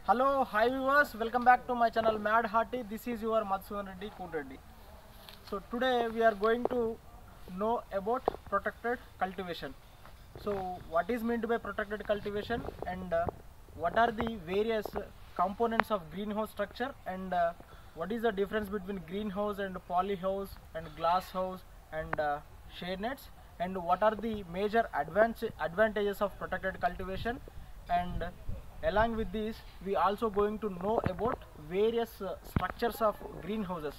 Hello, hi viewers, welcome back to my channel Mad Hearty. This is your Madhusudan Reddy Kootreddy. So today we are going to know about protected cultivation. So what is meant by protected cultivation and what are the various components of greenhouse structure and what is the difference between greenhouse and polyhouse and glass house and shade nets, and what are the major advantages of protected cultivation, and along with this we also going to know about various structures of greenhouses.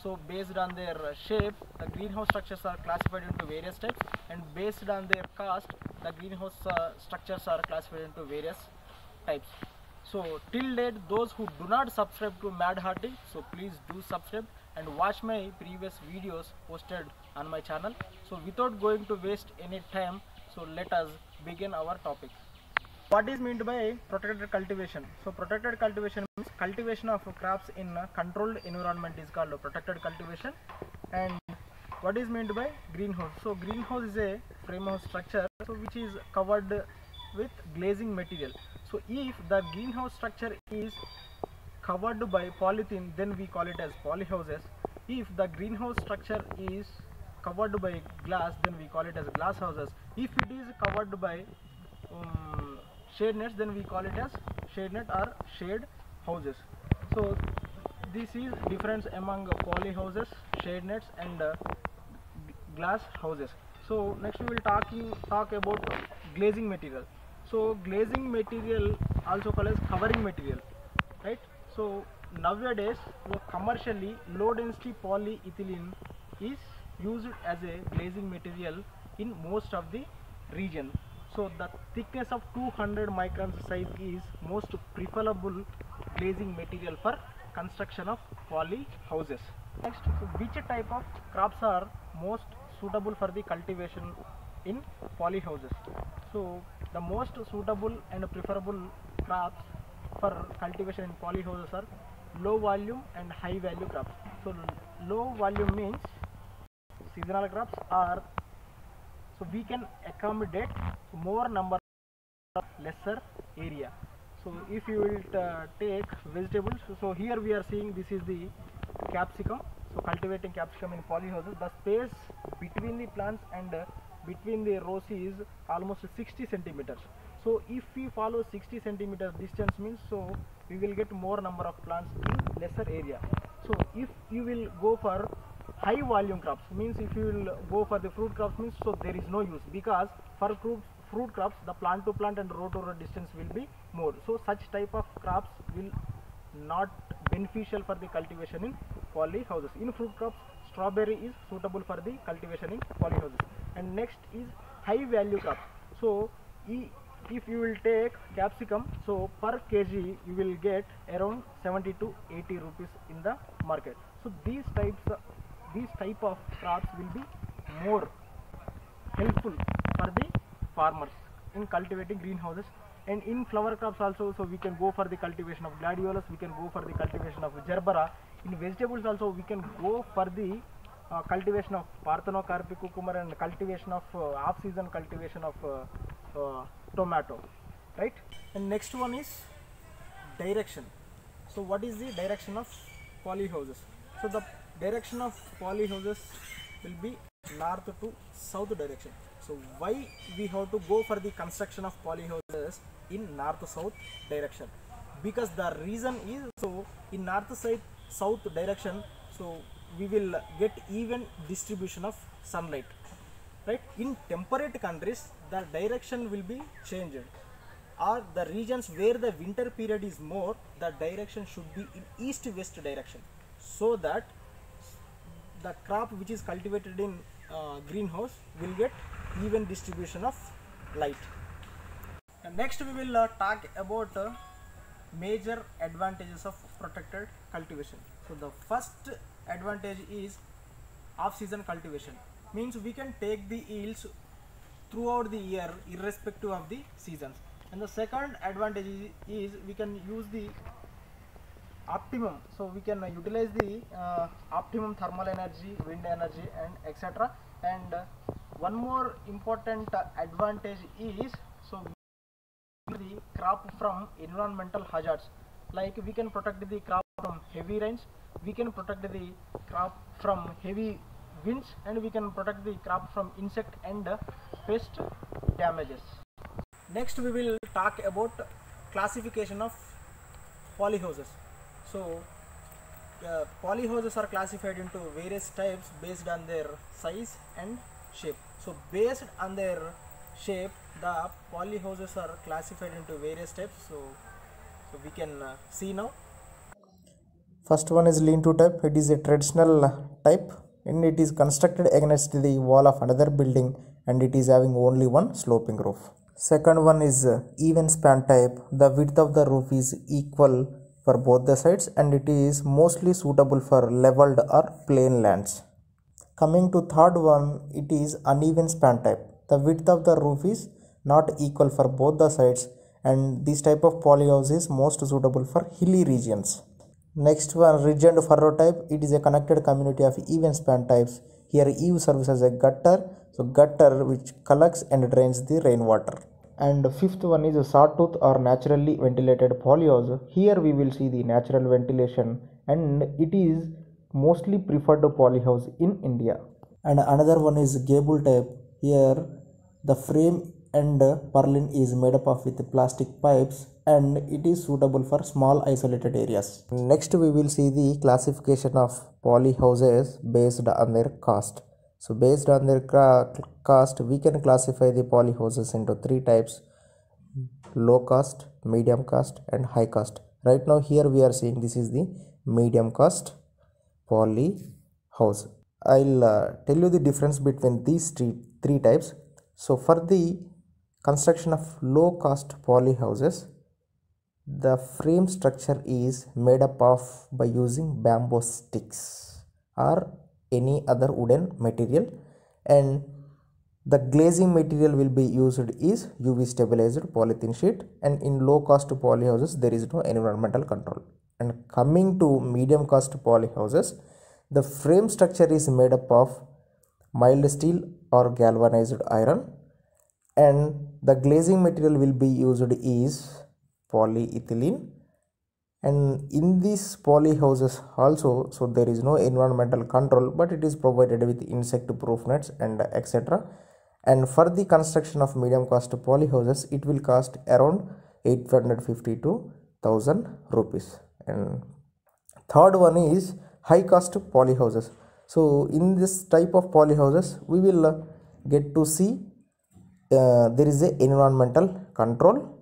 So based on their shape, the greenhouse structures are classified into various types, and based on their cost, the greenhouse structures are classified into various types. So till date, those who do not subscribe to Mad Hearty, so please do subscribe and watch my previous videos posted on my channel. So without going to waste any time, so let us begin our topic. What is meant by protected cultivation? So protected cultivation means cultivation of crops in a controlled environment is called protected cultivation. And what is meant by greenhouse? So greenhouse is a frame house structure, so which is covered with glazing material. So if the greenhouse structure is covered by polythene, then we call it as polyhouses. If the greenhouse structure is covered by glass, then we call it as glass houses. If it is covered by shade nets, then we call it as shade net or shade houses. So this is difference among poly houses, shade nets and glass houses. So next we will talk about glazing material. So glazing material also called as covering material, right? So nowadays commercially low density polyethylene is used as a glazing material in most of the region. So the thickness of 200 microns size is most preferable glazing material for construction of poly houses. Next, so which type of crops are most suitable for the cultivation in poly houses? So the most suitable and preferable crops for cultivation in poly houses are low volume and high value crops. So low volume means seasonal crops, are so we can accommodate more number of lesser area. So if you will take vegetables, so here we are seeing this is the capsicum. So cultivating capsicum in polyhouses, the space between the plants and between the rows is almost 60 centimeters. So if we follow 60 centimeters distance means, so we will get more number of plants in lesser area. So if you will go for high volume crops means, if you will go for the fruit crops means, so there is no use, because for fruit crops the plant to plant and row to row distance will be more. So such type of crops will not beneficial for the cultivation in poly houses. In fruit crops, strawberry is suitable for the cultivation in poly houses. And next is high value crops. So if you will take capsicum, so per kg you will get around 70 to 80 rupees in the market. So these type of crops will be more helpful for the farmers in cultivating greenhouses. And in flower crops also, so we can go for the cultivation of gladiolus, we can go for the cultivation of gerbera. In vegetables also we can go for the cultivation of parthenocarpic cucumber and cultivation of off-season cultivation of tomato, right? And next one is direction. So what is the direction of poly houses? So the direction of poly houses will be north to south direction. So why we have to go for the construction of poly houses in north to south direction? Because the reason is, so in north side south direction, so we will get even distribution of sunlight, right? In temperate countries the direction will be changed, or the regions where the winter period is more, the direction should be in east west direction, so that the crop which is cultivated in greenhouse will get even distribution of light. And next we will talk about major advantages of protected cultivation. So the first advantage is off-season cultivation, means we can take the yields throughout the year irrespective of the seasons. And the second advantage is we can use the optimum, so we can utilize the optimum thermal energy, wind energy and etc. And one more important advantage is, so the crop from environmental hazards. like we can protect the crop from heavy rains, we can protect the crop from heavy winds, and we can protect the crop from insect and pest damages. Next we will talk about classification of polyhouses. So polyhouses are classified into various types based on their size and shape. So based on their shape, the polyhouses are classified into various types. So we can see now. First one is lean-to type. It is a traditional type and it is constructed against the wall of another building and it is having only one sloping roof. Second one is even span type. The width of the roof is equal for both the sides and it is mostly suitable for leveled or plain lands. Coming to third one, it is uneven span type. The width of the roof is not equal for both the sides and this type of polyhouse is most suitable for hilly regions. Next one, ridge and furrow type. It is a connected community of even span types. Here eave serves as a gutter, so gutter which collects and drains the rainwater. And fifth one is a sawtooth or naturally ventilated polyhouse. Here we will see the natural ventilation and it is mostly preferred polyhouse in India. And another one is gable type. Here the frame and purlin is made up of with plastic pipes and it is suitable for small isolated areas. Next we will see the classification of polyhouses based on their cost. So based on their cost, we can classify the polyhouses into three types: low cost, medium cost and high cost. Right now here we are seeing this is the medium cost polyhouse. I'll tell you the difference between these three types. So for the construction of low cost polyhouses, the frame structure is made up of by using bamboo sticks or any other wooden material, and the glazing material will be used is UV stabilized polythene sheet, and in low cost polyhouses there is no environmental control. And coming to medium cost polyhouses, the frame structure is made up of mild steel or galvanized iron and the glazing material will be used is polyethylene. And in these polyhouses also, so there is no environmental control, but it is provided with insect proof nets and etc. And for the construction of medium cost polyhouses, it will cost around 850 to 1000 rupees. And third one is high cost polyhouses. So in this type of polyhouses, we will get to see there is a environmental control,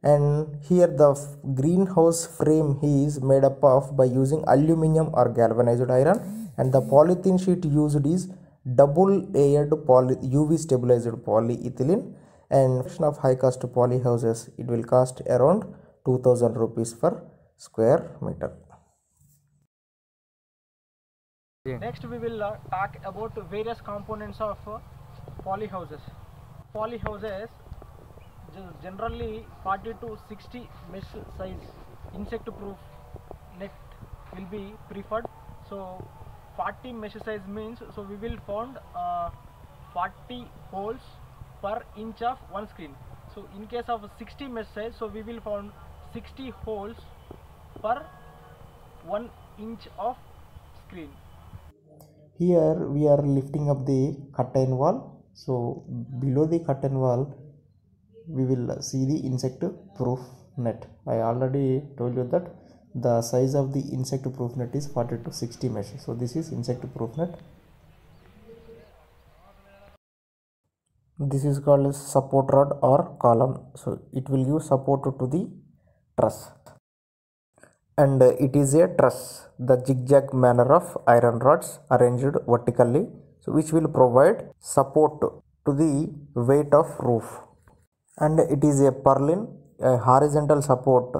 and here the greenhouse frame is made up of by using aluminum or galvanized iron, and the polythene sheet used is double layered UV stabilized polyethylene. And of high cost polyhouses, it will cost around 2000 rupees per square meter. Next we will talk about various components of polyhouses. Polyhouses generally 40 to 60 mesh size insect proof net will be preferred. So 40 mesh size means, so we will found 40 holes per inch of one screen. So in case of 60 mesh size, so we will found 60 holes per 1 inch of screen. Here we are lifting up the curtain wall. So below the curtain wall we will see the insect proof net. I already told you that the size of the insect proof net is 40 to 60 mesh. So this is insect proof net. This is called as support rod or column. So it will give support to the truss. And it is a truss, the zigzag manner of iron rods arranged vertically, so which will provide support to the weight of roof. And it is a purlin, a horizontal support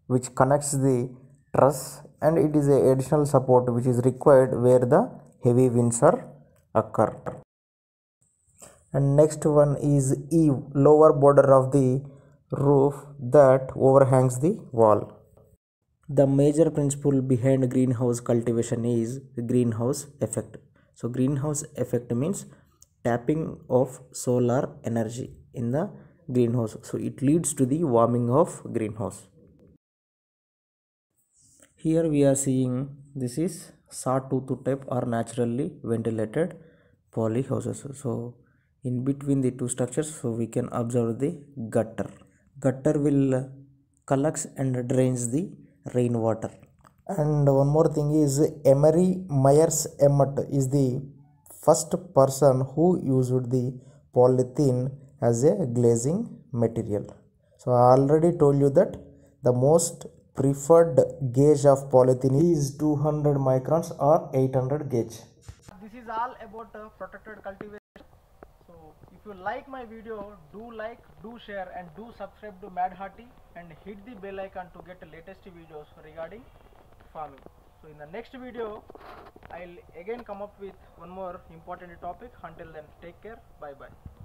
which connects the truss, and it is a additional support which is required where the heavy winds are occur. And next one is eave, lower border of the roof that overhangs the wall. The major principle behind greenhouse cultivation is the greenhouse effect. So greenhouse effect means tapping of solar energy in the greenhouse. So it leads to the warming of greenhouse. Here we are seeing this is sawtooth type or naturally ventilated poly houses. So in between the two structures, so we can observe the gutter. Gutter will collects and drains the rainwater. And one more thing is Emery Myers Emmett is the first person who used the polythene as a glazing material. So I already told you that the most preferred gauge of polythene is 200 microns or 800 gauge. This is all about protected cultivation. So if you like my video, do like, do share and do subscribe to Mad Hearty and hit the bell icon to get latest videos regarding farming. So in the next video, I'll again come up with one more important topic. Until then, take care. Bye bye.